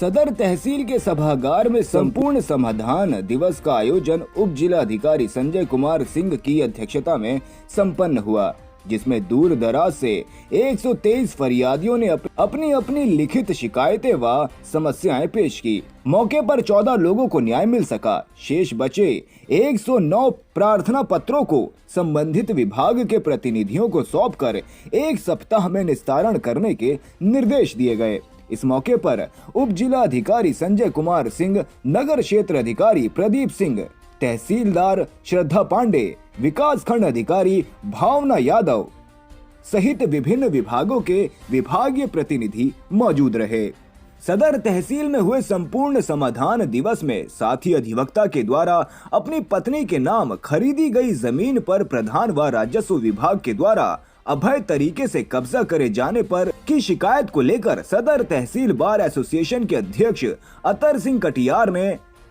सदर तहसील के सभागार में संपूर्ण समाधान दिवस का आयोजन उप जिला अधिकारी संजय कुमार सिंह की अध्यक्षता में संपन्न हुआ, जिसमें दूर दराज से 123 फरियादियों ने अपनी अपनी लिखित शिकायतें व समस्याएं पेश की। मौके पर 14 लोगों को न्याय मिल सका। शेष बचे 109 प्रार्थना पत्रों को संबंधित विभाग के प्रतिनिधियों को सौंपकर 1 सप्ताह में निस्तारण करने के निर्देश दिए गए। इस मौके पर उप जिला अधिकारी संजय कुमार सिंह, नगर क्षेत्र अधिकारी प्रदीप सिंह, तहसीलदार श्रद्धा पांडे, विकास खंड अधिकारी भावना यादव सहित विभिन्न विभागों के विभागीय प्रतिनिधि मौजूद रहे। सदर तहसील में हुए संपूर्ण समाधान दिवस में साथी अधिवक्ता के द्वारा अपनी पत्नी के नाम खरीदी गई जमीन पर प्रधान व राजस्व विभाग के द्वारा अवैध तरीके से कब्जा करे जाने पर की शिकायत को लेकर सदर तहसील बार एसोसिएशन के अध्यक्ष अतर सिंह कटियार ने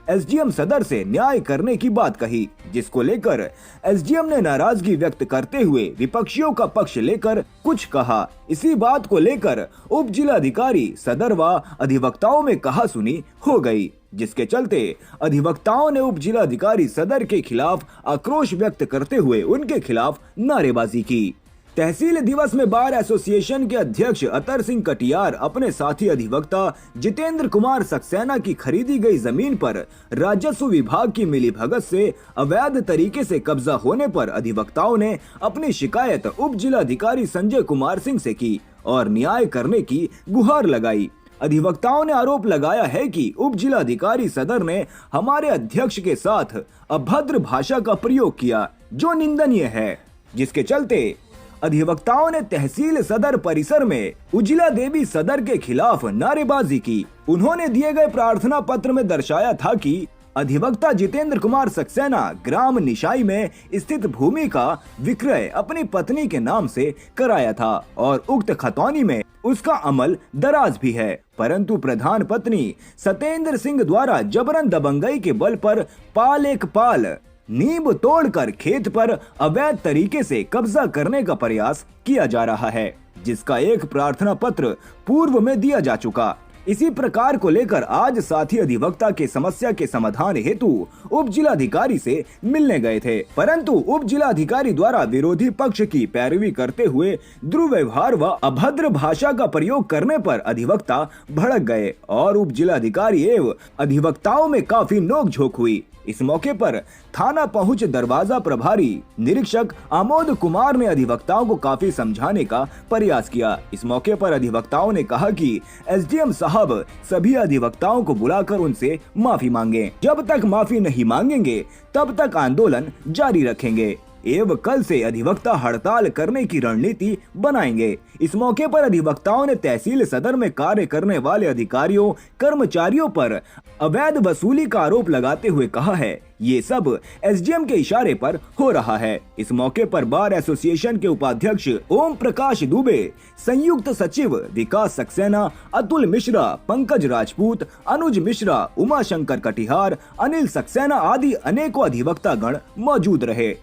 एसडीएम सदर से न्याय करने की बात कही, जिसको लेकर एसडीएम ने नाराजगी व्यक्त करते हुए विपक्षियों का पक्ष लेकर कुछ कहा। इसी बात को लेकर उप जिला अधिकारी सदर व अधिवक्ताओं में कहा सुनी हो गई, जिसके चलते अधिवक्ताओं ने उप जिला अधिकारी सदर के खिलाफ आक्रोश व्यक्त करते हुए उनके खिलाफ नारेबाजी की। तहसील दिवस में बार एसोसिएशन के अध्यक्ष अतर सिंह कटियार अपने साथी अधिवक्ता जितेंद्र कुमार सक्सेना की खरीदी गई जमीन पर राजस्व विभाग की मिलीभगत से अवैध तरीके से कब्जा होने पर अधिवक्ताओं ने अपनी शिकायत उप जिला अधिकारी संजय कुमार सिंह से की और न्याय करने की गुहार लगाई। अधिवक्ताओं ने आरोप लगाया है कि उप जिला अधिकारी सदर ने हमारे अध्यक्ष के साथ अभद्र भाषा का प्रयोग किया, जो निंदनीय है, जिसके चलते अधिवक्ताओं ने तहसील सदर परिसर में उजिला देवी सदर के खिलाफ नारेबाजी की। उन्होंने दिए गए प्रार्थना पत्र में दर्शाया था कि अधिवक्ता जितेंद्र कुमार सक्सेना ग्राम निशाई में स्थित भूमि का विक्रय अपनी पत्नी के नाम से कराया था और उक्त खतौनी में उसका अमल दराज भी है, परंतु प्रधान पत्नी सतेंद्र सिंह द्वारा जबरन दबंगई के बल पर पाल एक पाल नींब तोड़कर खेत पर अवैध तरीके से कब्जा करने का प्रयास किया जा रहा है, जिसका एक प्रार्थना पत्र पूर्व में दिया जा चुका। इसी प्रकार को लेकर आज साथी अधिवक्ता के समस्या के समाधान हेतु उप जिला अधिकारी से मिलने गए थे, परंतु उप जिला अधिकारी द्वारा विरोधी पक्ष की पैरवी करते हुए दुर्व्यवहार व अभद्र भाषा का प्रयोग करने पर अधिवक्ता भड़क गए और उप जिला अधिकारी एवं अधिवक्ताओं में काफी नोकझोंक हुई। इस मौके पर थाना पहुंच दरवाजा प्रभारी निरीक्षक आमोद कुमार ने अधिवक्ताओं को काफी समझाने का प्रयास किया। इस मौके पर अधिवक्ताओं ने कहा कि एसडीएम साहब सभी अधिवक्ताओं को बुलाकर उनसे माफी मांगे। जब तक माफी नहीं मांगेंगे तब तक आंदोलन जारी रखेंगे एवं कल से अधिवक्ता हड़ताल करने की रणनीति बनाएंगे। इस मौके पर अधिवक्ताओं ने तहसील सदर में कार्य करने वाले अधिकारियों कर्मचारियों पर अवैध वसूली का आरोप लगाते हुए कहा है, ये सब एसडीएम के इशारे पर हो रहा है। इस मौके पर बार एसोसिएशन के उपाध्यक्ष ओम प्रकाश दुबे, संयुक्त सचिव विकास सक्सेना, अतुल मिश्रा, पंकज राजपूत, अनुज मिश्रा, उमा शंकर कटिहार, अनिल सक्सेना आदि अनेकों अधिवक्ता गण मौजूद रहे।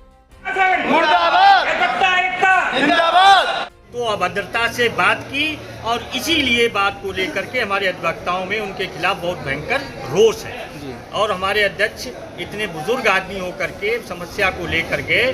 तो अभद्रता से बात की और इसीलिए बात को लेकर के हमारे अधिवक्ताओं में उनके खिलाफ बहुत भयंकर रोष है। और हमारे अध्यक्ष इतने बुजुर्ग आदमी होकर के समस्या को लेकर गए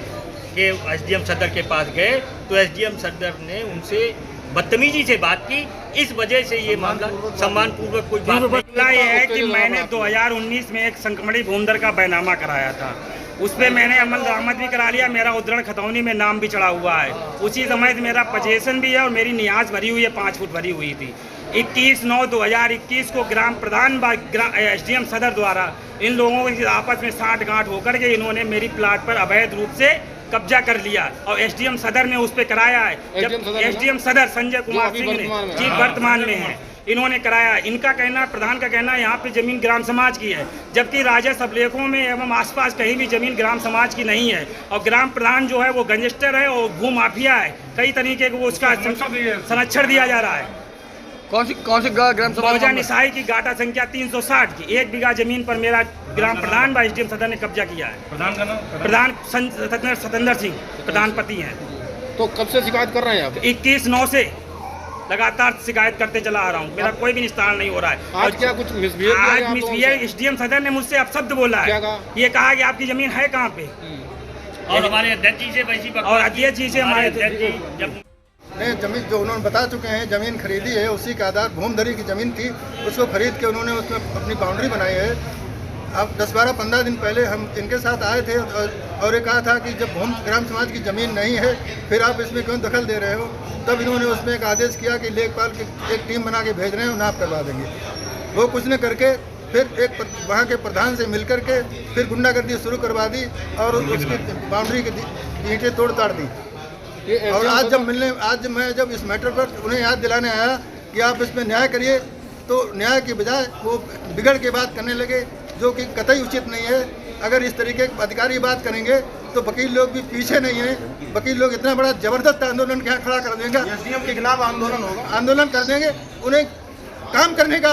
कि एसडीएम सदर के पास गए, तो एसडीएम सदर ने उनसे बदतमीजी से बात की। इस वजह से ये मामला सम्मानपूर्वक कोई बात नहीं है कि मैंने 2019 में एक संक्रमणी भूमदर का बैनामा कराया था, उस पर मैंने अमल दरामद भी करा लिया, मेरा उद्धरण खतौनी में नाम भी चढ़ा हुआ है। उसी समय मेरा पजेशन भी है और मेरी नियाज भरी हुई है, 5 फुट भरी हुई थी। 21/9/2021 को ग्राम प्रधान एसडीएम सदर द्वारा इन लोगों के आपस में साठ गांठ होकर के इन्होंने मेरी प्लाट पर अवैध रूप से कब्जा कर लिया और एसडीएम सदर ने उस पर कराया है। जब एसडीएम सदर संजय कुमार सिंह ने जी वर्तमान में है, इन्होंने कराया। इनका कहना, प्रधान का कहना, यहाँ पे जमीन ग्राम समाज की है, जबकि राजस्व अभिलेखों में एवं आसपास कहीं भी जमीन ग्राम समाज की नहीं है। और ग्राम प्रधान जो है वो गंजस्टर है और भू माफिया है, कई तरीके को उसका संरक्षण दिया जा रहा है। कौन सी ग्राम सभा निशाई की गाटा संख्या 360 की 1 बीघा जमीन पर मेरा ग्राम प्रधान व एसडीएम सदर ने कब्जा किया है। प्रधान का नाम? प्रधान सतेंद्र सिंह प्रधानपति हैं। तो कब से शिकायत कर रहे हैं आप? 21/9 से लगातार शिकायत करते चला आ रहा हूँ, मेरा कोई भी निस्तारण नहीं हो रहा है। आज क्या कुछ मिसबिहेव किया आज गया आपको मिसबिहेव उनसे? एसडीएम सदर ने मुझसे अपशब्द बोला क्या है। कहा? ये कहा कि आपकी जमीन है कहाँ पे, और हमारे अध्यक्ष जी से वैसी बकवास और अध्यक्ष जी से हमारे अध्यक्ष जी जब ने जमीन जो उन्होंने बता चुके हैं, ज़मीन खरीदी है, उसी के आधार भूमधरी की ज़मीन थी, उसको खरीद के उन्होंने उसमें अपनी बाउंड्री बनाई है। अब 10-12-15 दिन पहले हम इनके साथ आए थे और ये कहा था कि जब भूम ग्राम समाज की ज़मीन नहीं है फिर आप इसमें क्यों दखल दे रहे हो। तब इन्होंने उसमें एक आदेश किया कि लेखपाल की एक टीम बना के भेज रहे हैं, नाप करवा देंगे। वो कुछ न करके फिर एक वहाँ के प्रधान से मिल करके फिर गुंडागर्दी शुरू करवा दी और उसकी बाउंड्री की ईंटें तोड़ ताड़ दी। और आज जब मैं इस मैटर पर उन्हें याद दिलाने आया कि आप इसमें न्याय करिए, तो न्याय के बजाय वो बिगड़ के बात करने लगे, जो कि कतई उचित नहीं है। अगर इस तरीके के अधिकारी बात करेंगे तो वकील लोग भी पीछे नहीं हैं। वकील लोग इतना बड़ा जबरदस्त आंदोलन यहाँ खड़ा कर देंगे, एसडीएम के खिलाफ आंदोलन होगा, आंदोलन कर देंगे, उन्हें काम करने का